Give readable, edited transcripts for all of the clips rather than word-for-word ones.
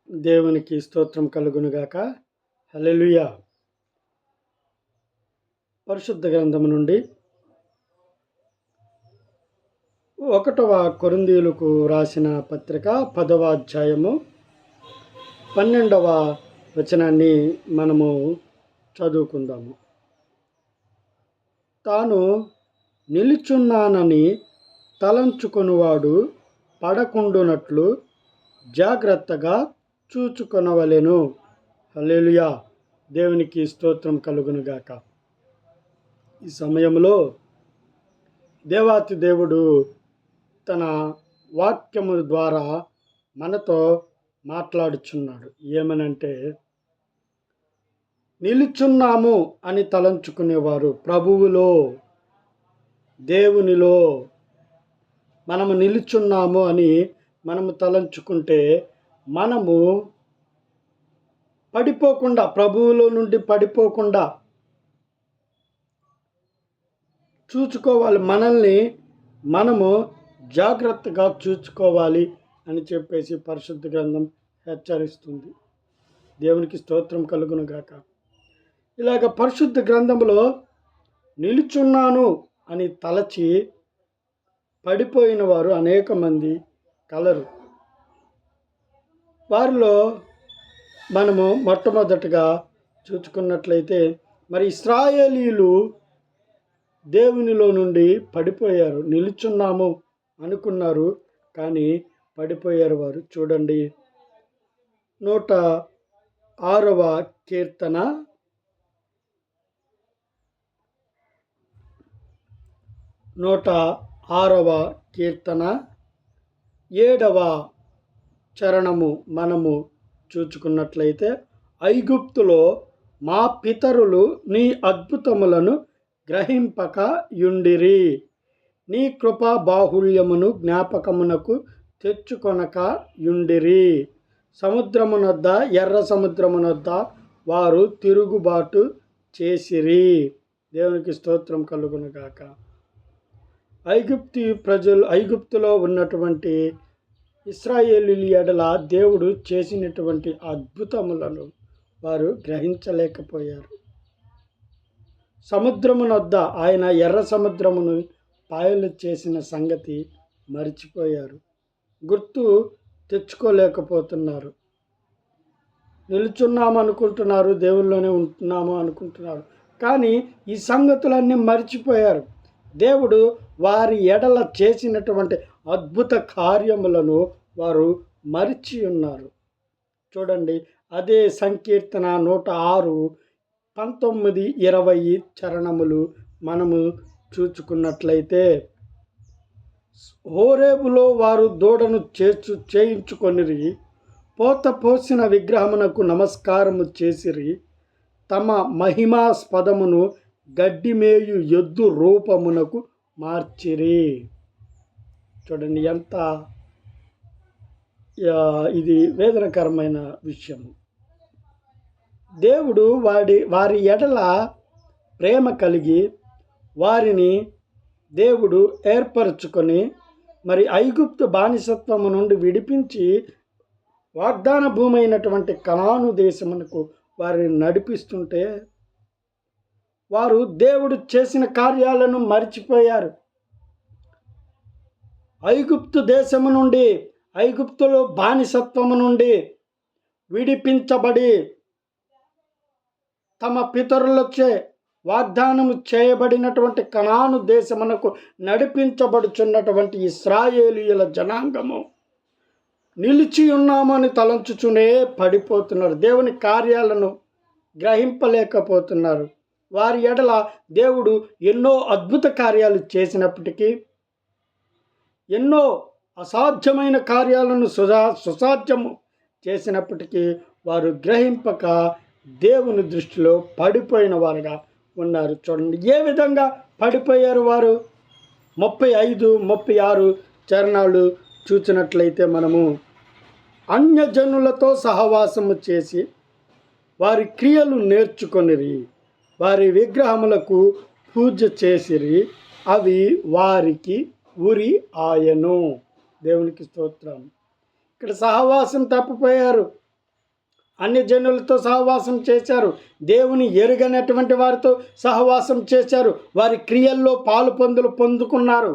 దేవునికి స్తోత్రం కలుగునుగాక. హల్లెలూయా. పరిశుద్ధ గ్రంథము నుండి 1వ కొరింథీయులకు రాసిన పత్రిక 10వ అధ్యాయము 12వ వచనాన్ని మనము చదువుకుందాము. తాను నిలుచున్నానని తలంచుకొనువాడు పడకుండునట్లు జాగ్రత్తగా చూచుకొనవలెను. హల్లెలూయా. దేవునికి స్తోత్రం కలుగునుగాక. ఈ సమయంలో దేవాతి దేవుడు తన వాక్యము ద్వారా మనతో మాట్లాడుచున్నాడు. ఏమనంటే, నిలుచున్నాము అని తలంచుకునేవారు ప్రభువులో, దేవునిలో మనము నిలుచున్నాము అని మనము తలంచుకుంటే మనము పడిపోకుండా, ప్రభువులో నుండి పడిపోకుండా చూసుకోవాలి. మనల్ని మనము జాగ్రత్తగా చూసుకోవాలి అని చెప్పేసి పరిశుద్ధ గ్రంథం హెచ్చరిస్తుంది. దేవునికి స్తోత్రం కలుగునుగాక. ఇలాగ పరిశుద్ధ గ్రంథంలో నిలుచున్నాను అని తలచి పడిపోయిన వారు అనేక మంది కలరు. వారిలో మనము మొట్టమొదటిగా చూసుకున్నట్లయితే, మరి ఇశ్రాయేలీయులు దేవునిలో నుండి పడిపోయారు. నిలుచున్నాము అనుకున్నారు, కానీ పడిపోయారు వారు. చూడండి, 106వ కీర్తన 106వ కీర్తన 7వ చరణము మనము చూచుకున్నట్లయితే, ఐగుప్తులో మా పితరులు నీ అద్భుతములను గ్రహింపక యుండిరి, నీ కృపా బాహుళ్యమును జ్ఞాపకమునకు తెచ్చుకొనక యుండిరి. సముద్రమునొద్ద, ఎర్ర సముద్రమునొద్ద వారు తిరుగుబాటు చేసిరి. దేవునికి స్తోత్రం కలుగునుగాక. ఐగుప్తులో ఉన్నటువంటి ఇశ్రాయేలీయుల ఎడల దేవుడు చేసినటువంటి అద్భుతములను వారు గ్రహించలేకపోయారు. సముద్రమునొద్ద ఆయన ఎర్ర సముద్రమును పాయలు చేసిన సంగతి మర్చిపోయారు. గుర్తు తెచ్చుకోలేకపోతున్నారు. నిలుచున్నాము అనుకుంటున్నారు, దేవుల్లోనే ఉంటున్నాము అనుకుంటున్నారు, కానీ ఈ సంగతులన్నీ మర్చిపోయారు. దేవుడు వారి ఎడల చేసినటువంటి అద్భుత కార్యములను వారు మరిచి ఉన్నారు. చూడండి, అదే సంకీర్తన 106, 19, 20 చరణములు మనము చూచుకున్నట్లయితే, హోరేబులో వారు దూడను చేయించుకొనిరి, పోత పోసిన విగ్రహమునకు నమస్కారము చేసిరి, తమ మహిమాస్పదమును గడ్డిమేయు ఎద్దు రూపమునకు మార్చిరి. చూడండి, ఎంత ఇది వేదనకరమైన విషయము. దేవుడు వారి ఎడల ప్రేమ కలిగి వారిని దేవుడు ఏర్పరచుకొని మరి ఐగుప్తు బానిసత్వము నుండి విడిపించి వాగ్దాన భూమి అయినటువంటి కనాను దేశమునకు వారిని నడిపిస్తుంటే వారు దేవుడు చేసిన కార్యాలను మర్చిపోయారు. ఐగుప్తు దేశము నుండి, ఐగుప్తులో బానిసత్వము నుండి విడిపించబడి తమ పితరులచే వాగ్దానము చేయబడినటువంటి కనాను దేశమునకు నడిపించబడుచున్నటువంటి ఇశ్రాయేలీయుల జనాంగము నిలిచి ఉన్నామని తలంచుచునే పడిపోతున్నారు. దేవుని కార్యాలను గ్రహింపలేకపోతున్నారు. వారి ఎడల దేవుడు ఎన్నో అద్భుత కార్యాలు చేసినప్పటికీ, ఎన్నో అసాధ్యమైన కార్యాలను సుసాధ్యము చేసినప్పటికీ వారు గ్రహింపక దేవుని దృష్టిలో పడిపోయిన వారుగా ఉన్నారు. చూడండి, ఏ విధంగా పడిపోయారు వారు. 35, 36 చరణాలు చూసినట్లయితే మనము, అన్యజనులతో సహవాసము చేసి వారి క్రియలు నేర్చుకొనిరి, వారి విగ్రహములకు పూజ చేసిరి, అవి వారికి ఉరి ఆయను. దేవునికి స్తోత్రం. ఇక్కడ సహవాసం తప్పిపోయారు. అన్ని జనులతో సహవాసం చేశారు. దేవుని ఎరుగనటువంటి వారితో సహవాసం చేశారు. వారి క్రియల్లో పొందుకున్నారు.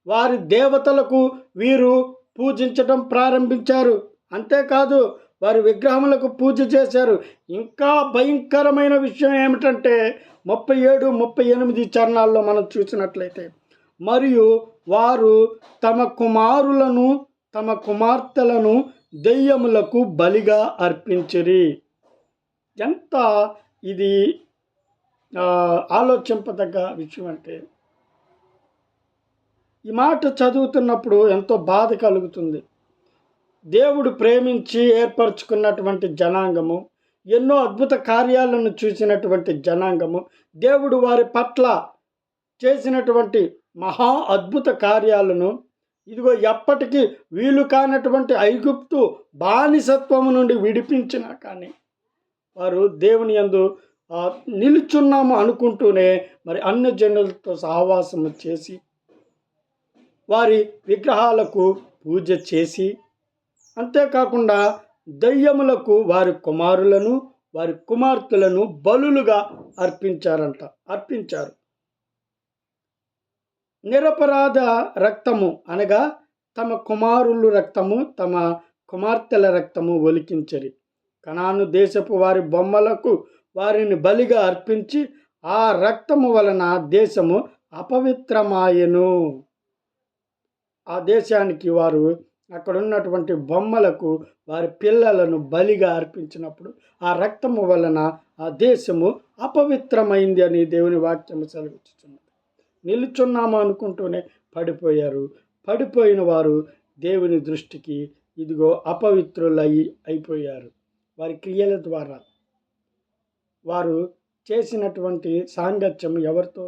వారి దేవతలకు వీరు పూజించడం ప్రారంభించారు. అంతేకాదు వారి విగ్రహములకు పూజ చేశారు. ఇంకా భయంకరమైన విషయం ఏమిటంటే 37, 38 చరణాల్లో మనం చూసినట్లయితే, మరియు వారు తమ కుమారులను తమ కుమార్తెలను దెయ్యములకు బలిగా అర్పించిరి. ఎంత ఇది ఆలోచింపదగ్గ విషయం అంటే, ఈ మాట చదువుతున్నప్పుడు ఎంతో బాధ కలుగుతుంది. దేవుడు ప్రేమించి ఏర్పరచుకున్నటువంటి జనాంగము, ఎన్నో అద్భుత కార్యాలను చూసినటువంటి జనాంగము, దేవుడు వారి పట్ల చేసినటువంటి మహా అద్భుత కార్యాలను ఇదిగో ఎప్పటికీ వీలు కానటువంటి ఐగుప్తు బానిసత్వము నుండి విడిపించినా కానీ వారు దేవుని యందు నిలుచున్నాము అనుకుంటూనే మరి అన్ని జనులతో సహవాసము చేసి వారి విగ్రహాలకు పూజ చేసి, అంతేకాకుండా దయ్యములకు వారి కుమారులను వారి కుమార్తెలను బలులుగా అర్పించారు. నిరపరాధ రక్తము అనగా తమ కుమారుల రక్తము తమ కుమార్తెల రక్తము ఒలికించరి. కనాను దేశపు వారి బొమ్మలకు వారిని బలిగా అర్పించి ఆ రక్తము వలన దేశము అపవిత్రమాయెను. ఆ దేశానికి వారు అక్కడ ఉన్నటువంటి బొమ్మలకు వారి పిల్లలను బలిగా అర్పించినప్పుడు ఆ రక్తము వలన ఆ దేశము అపవిత్రమైంది అని దేవుని వాక్యము సెలవిస్తున్నది. నిలుచున్నాము అనుకుంటూనే పడిపోయారు. పడిపోయిన వారు దేవుని దృష్టికి ఇదిగో అయిపోయారు. వారి క్రియల ద్వారా వారు చేసినటువంటి సాంగత్యం ఎవరితో?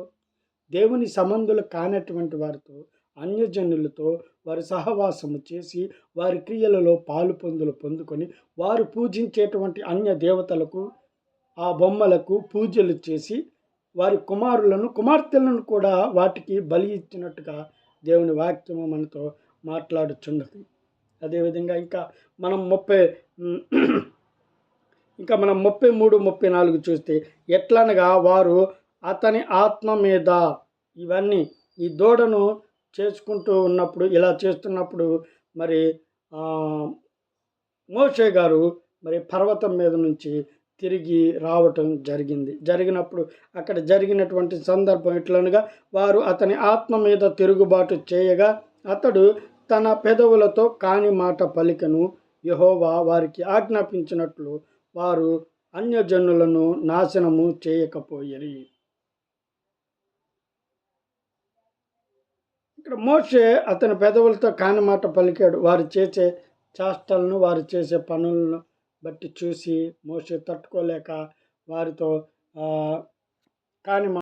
దేవుని సంబంధులు కానటువంటి వారితో, అన్యజనులతో వారు సహవాసము చేసి వారి క్రియలలో పొందుకొని వారు పూజించేటువంటి అన్య దేవతలకు ఆ బొమ్మలకు పూజలు చేసి వారి కుమార్తెలను కూడా వాటికి బలి ఇచ్చినట్టుగా దేవుని వాక్యము మనతో మాట్లాడుచున్నది. అదేవిధంగా ఇంకా మనం 33, 34 చూస్తే, ఎట్లనగా వారు అతని ఆత్మ మీద ఇవన్నీ ఈ దూడను చేసుకుంటూ ఉన్నప్పుడు, ఇలా చేస్తున్నప్పుడు మరి మోషే గారు మరి పర్వతం మీద నుంచి తిరిగి రావటం జరిగినప్పుడు అక్కడ జరిగినటువంటి సందర్భం ఎట్లనగా, వారు అతని ఆత్మ మీద తిరుగుబాటు చేయగా అతడు తన పెదవులతో కాని మాట పలికను. యెహోవా వారికి ఆజ్ఞాపించినట్లు వారు అన్యజనులను నాశనము చేయకపోయిరి. ఇక్కడ మోషే అతని పెదవులతో కాని మాట పలికాడు. వారు చేసే చేష్టలను, వారు చేసే పనులను బట్టి చూసి మోషే తట్టుకోలేక వారితో కాని